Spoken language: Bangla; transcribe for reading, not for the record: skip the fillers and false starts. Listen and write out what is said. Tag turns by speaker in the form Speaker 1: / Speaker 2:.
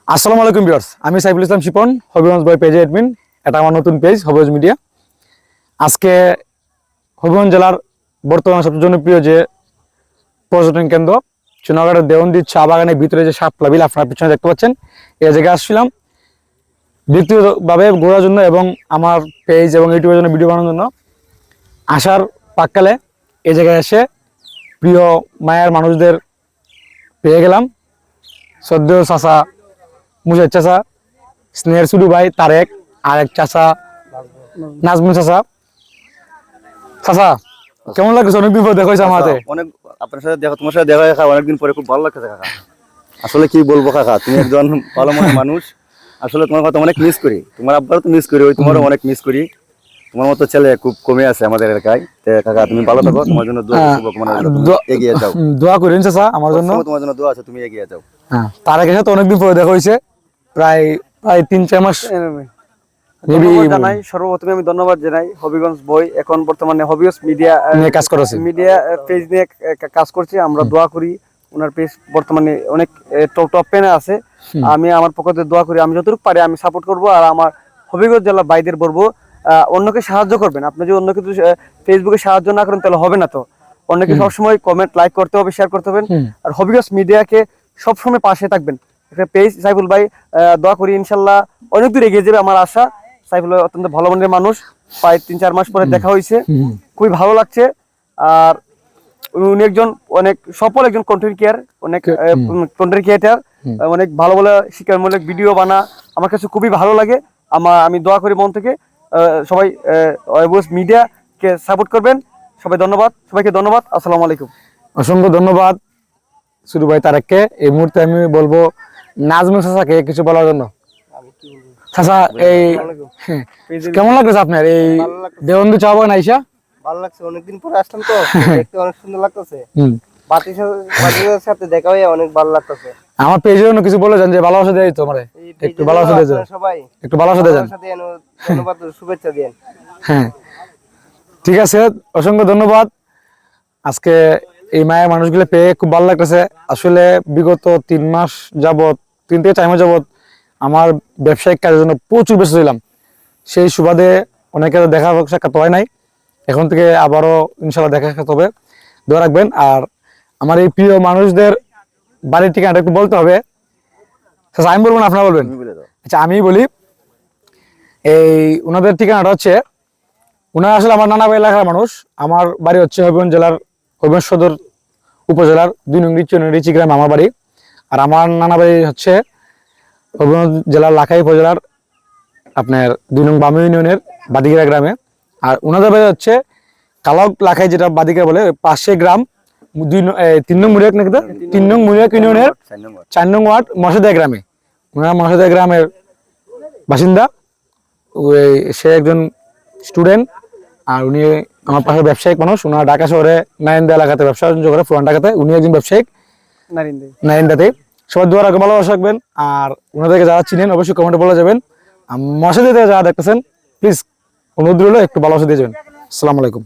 Speaker 1: আসসালামু আলাইকুম ভিউয়ার্স, আমি সাইফুল ইসলাম শিপন, হবিগঞ্জ বয় পেজে অ্যাডমিন। এটা আমার নতুন পেজ হবিগঞ্জ মিডিয়া। আজকে হবিগঞ্জ জেলার বর্তমানে সবচেয়ে জনপ্রিয় যে পর্যটন কেন্দ্র চুনাগড়ের দেওয়ন্দির চা বাগানের ভিতরে যে শাপলা বিল আপনারা পিছনে দেখতে পাচ্ছেন, এই জায়গায় আসছিলাম ব্যক্তিগতভাবে ঘোরার জন্য এবং আমার পেজ এবং ইউটিউবের জন্য ভিডিও বানানোর জন্য। আসার পাককালে এই জায়গায় এসে প্রিয় মায়ের মানুষদের পেয়ে গেলাম। শ্রদ্ধেয় চাচা মুজাহিদ চাচা, স্নেহের সুডু ভাই তারেক, আর এক চাচা নাজমুল চাচা। চাচা কেমন লাগছে? অনেকদিন পর দেখা হয়েছে আমাদের।
Speaker 2: অনেক আপনার সাথে দেখা, তোমার সাথে দেখা কাকা অনেকদিন পরে খুব ভালো লাগছে কাকা। আসলে কি বলবো কাকা, তুমি একজন ভালো মনের মানুষ। আসলে তোমার কথা অনেক মিস করি, তোমার আব্বারও তো মিস করি, ওই তোমারও অনেক মিস করি। তোমার মতো ছেলে খুব কমে আছে আমাদের এলাকায়। কাকা তুমি ভালো থাকো, তোমার জন্য দোয়া এগিয়ে যাও।
Speaker 1: দোয়া করেন চাচা আমার জন্য,
Speaker 2: তোমার জন্য দোয়া আছে, তুমি এগিয়ে যাও।
Speaker 1: হ্যাঁ, তারেকের সাথে অনেকদিন পরে দেখা হয়েছে, প্রায় 3-4 মাস।
Speaker 3: জানাই সর্বপ্রথমে আমি ধন্যবাদ জানাই হবিগঞ্জ বই, এখন বর্তমানে হবিগঞ্জ মিডিয়া
Speaker 1: কাজ করেছে,
Speaker 3: মিডিয়া পেজ নিয়ে কাজ করছি। আমরা দোয়া করি ওনার পেজ বর্তমানে অনেক টপ পেনে আছে। আমি আমার পক্ষ থেকে দোয়া করি, আমি যতটুকু পারি আমি সাপোর্ট করব। আর আমার হবিগঞ্জ জেলার বাইদের বলবো অন্যকে সাহায্য করবেন। আপনি যদি অন্য কিছু ফেসবুকে সাহায্য না করেন তাহলে হবে না। তো অন্যকে সবসময় কমেন্ট লাইক করতে হবে, শেয়ার করতে হবে। আর হবিগঞ্জ মিডিয়াকে সবসময় পাশে থাকবেন। একটা পেজ সাইফুল ভাই, দোয়া করি ইনশাল্লাহ অনেক দূর এগিয়ে যাবে আমার আশা। সাইফুল ভাই অত্যন্ত ভালো মনের মানুষ, প্রায় 3-4 মাস পরে দেখা হয়েছে, খুবই ভালো লাগছে। আর উনি একজন অনেক সফল একজন কন্টেন্ট ক্রিয়েটার, অনেক ভালো ভালো শিক্ষামূলক ভিডিও বানা, আমার কাছে খুবই ভালো লাগে। আমি দোয়া করি মন থেকে সবাই মিডিয়াকে সাপোর্ট করবেন। সবাই ধন্যবাদ, সবাইকে ধন্যবাদ। আসসালামু আলাইকুম।
Speaker 1: অসংখ্য ধন্যবাদ সুডু ভাই তারেককে। এই মুহূর্তে আমি বলবো নাজমুল চাচাকে কিছু বলার জন্য। চাচা এই কেমন লাগছে আপনার এই দেওয়ন্দি চা বাগান আইসা?
Speaker 4: ভালো লাগছে, অনেকদিন পরে আসলাম তো, দেখতে অনেক সুন্দর লাগতেছে। বাতির সাথে দেখা হয়ে অনেক ভালো লাগতেছে।
Speaker 1: আমার পেজের জন্য কিছু বলে যান যে ভালোবাসা দেয় তোমারে, একটু ভালোবাসা দিয়ে যান
Speaker 4: সবাই,
Speaker 1: একটু ভালোবাসা দিয়ে যান।
Speaker 4: ধন্যবাদ, শুভেচ্ছা দেন।
Speaker 1: হ্যাঁ ঠিক আছে, অসংখ্য ধন্যবাদ। আজকে এই মায়ের মানুষগুলো পেয়ে খুব ভালো লাগতেছে। আসলে বিগত 3 মাস যাবত, 3 থেকে 4 মাস যাবত আমার ব্যবসায়িক কাজের জন্য প্রচুর ব্যস্ত ছিলাম। সেই সুবাদে অনেকের দেখা সাক্ষাৎ হয় নাই। এখন থেকে আবারও ইনশাল্লাহ দেখা সাক্ষাৎ হবে, দোয়া রাখবেন। আর আমার এই প্রিয় মানুষদের বাড়ির ঠিকানাটা একটু বলতে হবে। আমি বলবো না আপনারা বলবেন? আচ্ছা আমি বলি, এই ওনাদের ঠিকানাটা হচ্ছে, ওনারা আসলে আমার নানা বাড়ি এলাকার মানুষ। আমার বাড়ি হচ্ছে হবিগঞ্জ জেলার হবিগঞ্জ সদর উপজেলার 2 নং রিচি গ্রামে আমার বাড়ি। আর আমার নানা বাড়ি হচ্ছে হবিগঞ্জ জেলার লাখাই উপজেলার আপনার 2 নং বামু ইউনিয়নের বাদিগিরা গ্রামে। আর ওনাদের বাড়ি হচ্ছে কালক লাখাই, যেটা বাদিগিরা বলে, পাশে গ্রাম 3 নং মুরিয়াক নাকি, 3 নং মুরিয়াক ইউনিয়নের 4 নং ওয়ার্ড মশাদিয়া গ্রামে। ওনারা মশাদিয়া গ্রামের বাসিন্দা। সে একজন স্টুডেন্ট, আর উনি আমার পাশে ব্যবসায়িক মানুষ। ওনারা ঢাকা শহরে নারিন্দা এলাকাতে ব্যবসা বাণিজ্য করে, পুরান ঢাকাতে। উনি একজন ব্যবসায়িক নারিন্দাতে। সবাই দোয়া রাখবেন, ভালোবাসা রাখবেন। আর ওনাদেরকে যারা চিনেন অবশ্যই কমেন্টে বলে যাবেন। মশাদিয়া যারা দেখতেছেন প্লিজ অনুরোধ রইল একটু ভালোবাসা দিয়ে যাবেন। আসসালামু আলাইকুম।